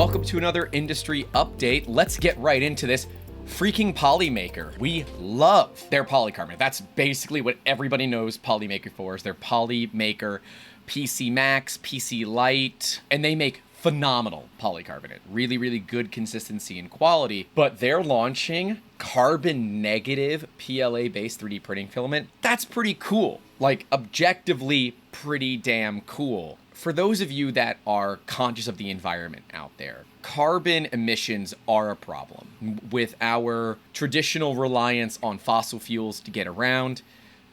welcome to another industry update. Let's get right into this. Freaking Polymaker. We love their polycarbonate. That's basically what everybody knows Polymaker for, is their Polymaker PC Max, PC Lite, and they make phenomenal polycarbonate. Really, really good consistency and quality, but they're launching carbon negative PLA based 3D printing filament. That's pretty cool. Like, objectively pretty damn cool. For those of you that are conscious of the environment out there, carbon emissions are a problem. With our traditional reliance on fossil fuels to get around,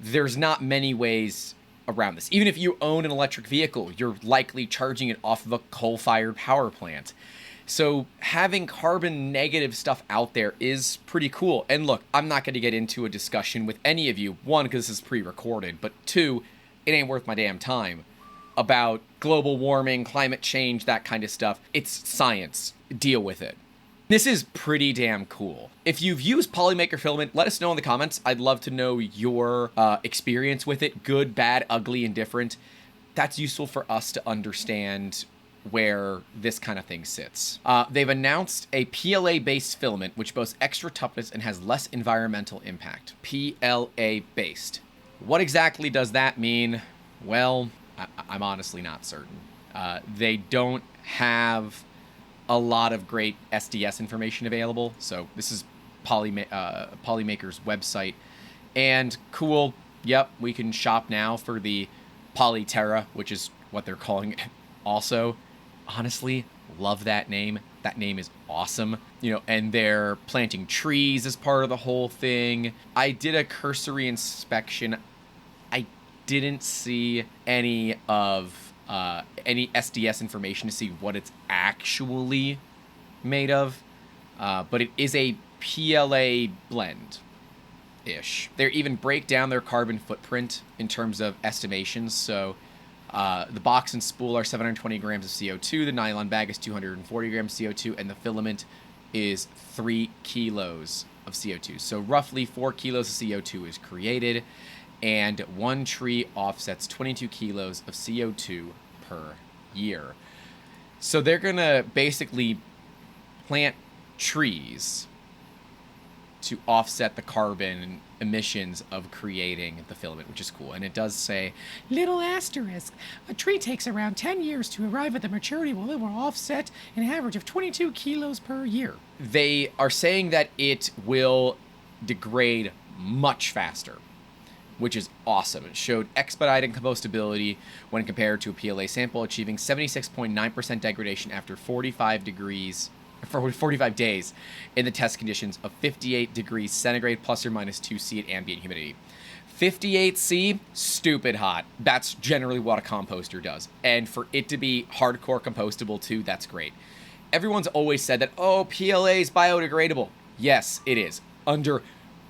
there's not many ways around this. Even if you own an electric vehicle, you're likely charging it off of a coal-fired power plant. So having carbon negative stuff out there is pretty cool. And look, I'm not going to get into a discussion with any of you, one, because this is pre-recorded, but two, it ain't worth my damn time, about global warming, climate change, that kind of stuff. It's science. Deal with it. This is pretty damn cool. If you've used Polymaker filament, let us know in the comments. I'd love to know your experience with it. Good, bad, ugly, indifferent. That's useful for us to understand where this kind of thing sits. They've announced a PLA-based filament which boasts extra toughness and has less environmental impact. PLA-based. What exactly does that mean? Well, I'm honestly not certain. They don't have a lot of great SDS information available, so this is Polymaker's website. And cool, yep, we can shop now for the Polyterra, which is what they're calling it also. Honestly, love that name. That name is awesome. You know, and they're planting trees as part of the whole thing. I did a cursory inspection. I didn't see any of any SDS information to see what it's actually made of, but it is a PLA blend-ish. They even break down their carbon footprint in terms of estimations. So the box and spool are 720 grams of CO2, the nylon bag is 240 grams of CO2, and the filament is 3 kilos of CO2. So roughly 4 kilos of CO2 is created, and one tree offsets 22 kilos of CO2 per year. So they're going to basically plant trees to offset the carbon emissions of creating the filament, which is cool. And it does say, little asterisk, a tree takes around 10 years to arrive at the maturity where it will offset an average of 22 kilos per year. They are saying that it will degrade much faster, which is awesome. It showed expedited compostability when compared to a PLA sample, achieving 76.9% degradation after 45 days in the test conditions of 58 degrees centigrade plus or minus 2C at ambient humidity. 58C, stupid hot. That's generally what a composter does. And for it to be hardcore compostable too, that's great. Everyone's always said that, oh, PLA is biodegradable. Yes, it is. Under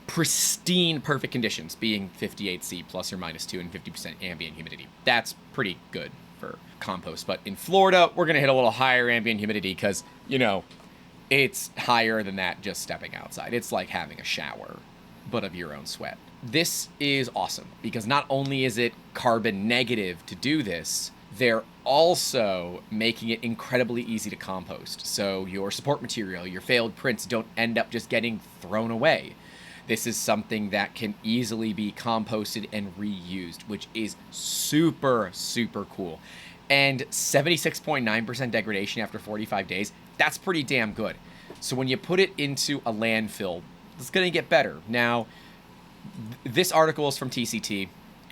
pristine perfect conditions, being 58C plus or minus 2 and 50% ambient humidity. That's pretty good for compost. But in Florida, we're going to hit a little higher ambient humidity because, you know, it's higher than that just stepping outside. It's like having a shower, but of your own sweat. This is awesome because not only is it carbon negative to do this, they're also making it incredibly easy to compost. So your support material, your failed prints don't end up just getting thrown away. This is something that can easily be composted and reused, which is super, super cool. And 76.9% degradation after 45 days, that's pretty damn good. So when you put it into a landfill, it's going to get better. Now, this article is from TCT.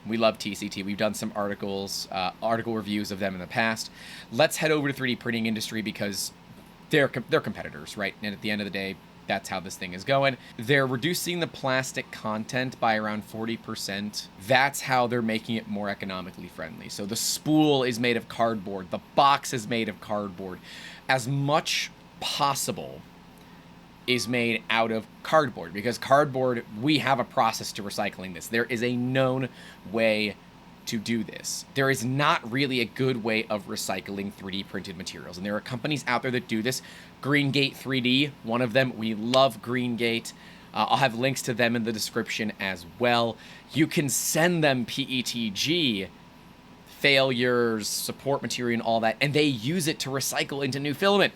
We love TCT. We've done some article reviews of them in the past. Let's head over to 3D printing industry because they're competitors, right? And at the end of the day, that's how this thing is going. They're reducing the plastic content by around 40%. That's how they're making it more economically friendly. So the spool is made of cardboard. The box is made of cardboard. As much possible is made out of cardboard because cardboard, we have a process to recycling this. There is a known way to do this. There is not really a good way of recycling 3D printed materials. And there are companies out there that do this. GreenGate 3D, one of them. We love GreenGate. I'll have links to them in the description as well. You can send them PETG, failures, support material, and all that, and they use it to recycle into new filament.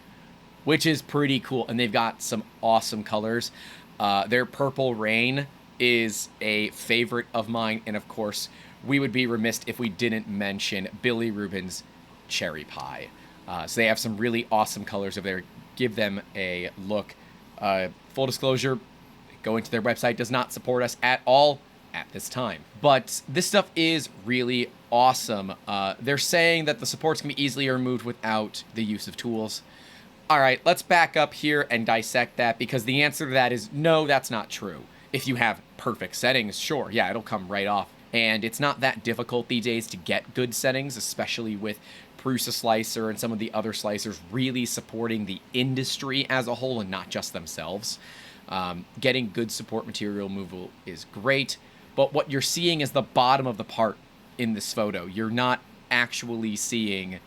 which is pretty cool. And they've got some awesome colors. Their Purple Rain is a favorite of mine. And of course, we would be remiss if we didn't mention Billy Rubin's Cherry Pie. So they have some really awesome colors over there. Give them a look. Full disclosure, going to their website does not support us at all at this time. But this stuff is really awesome. They're saying that the supports can be easily removed without the use of tools. All right, let's back up here and dissect that, because the answer to that is no, that's not true. If you have perfect settings, sure, yeah, it'll come right off. And it's not that difficult these days to get good settings, especially with Prusa Slicer and some of the other slicers really supporting the industry as a whole and not just themselves. Getting good support material removal is great, but what you're seeing is the bottom of the part in this photo. You're not actually seeing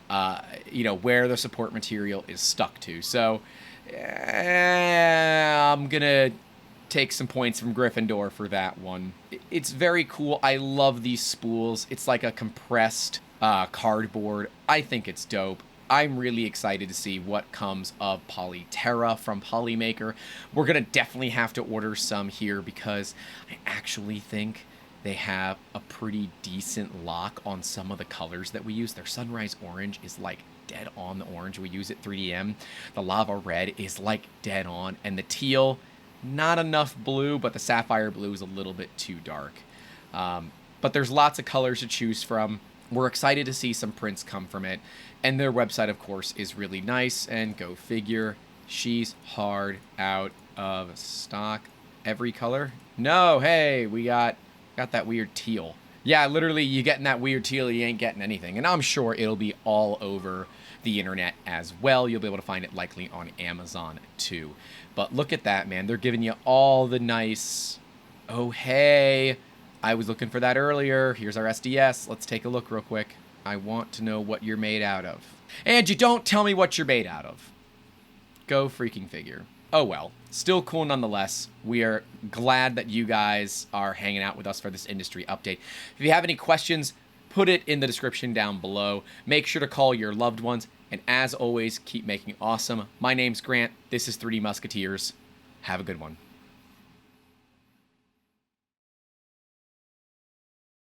where the support material is stuck to. So I'm gonna take some points from Gryffindor for that one. It's very cool. I love these spools. It's like a compressed cardboard. I think it's dope. I'm really excited to see what comes of Polyterra from Polymaker. We're gonna definitely have to order some here because I actually think they have a pretty decent lock on some of the colors that we use. Their Sunrise Orange is like dead on the orange we use at 3DM. The Lava Red is like dead on. And the teal, not enough blue, but the Sapphire Blue is a little bit too dark. But there's lots of colors to choose from. We're excited to see some prints come from it. And their website, of course, is really nice. And go figure, she's hard out of stock. Every color? No, hey, we got that weird teal. Yeah, literally, you getting that weird teal, you ain't getting anything. And I'm sure it'll be all over the internet as well. You'll be able to find it likely on Amazon too. But look at that, man. They're giving you all the nice... Oh, hey, I was looking for that earlier. Here's our SDS. Let's take a look real quick. I want to know what you're made out of. And you don't tell me what you're made out of. Go freaking figure. Oh well, still cool nonetheless. We are glad that you guys are hanging out with us for this industry update. If you have any questions, put it in the description down below. Make sure to call your loved ones, and as always, keep making awesome. My name's Grant. This is 3D Musketeers. Have a good one.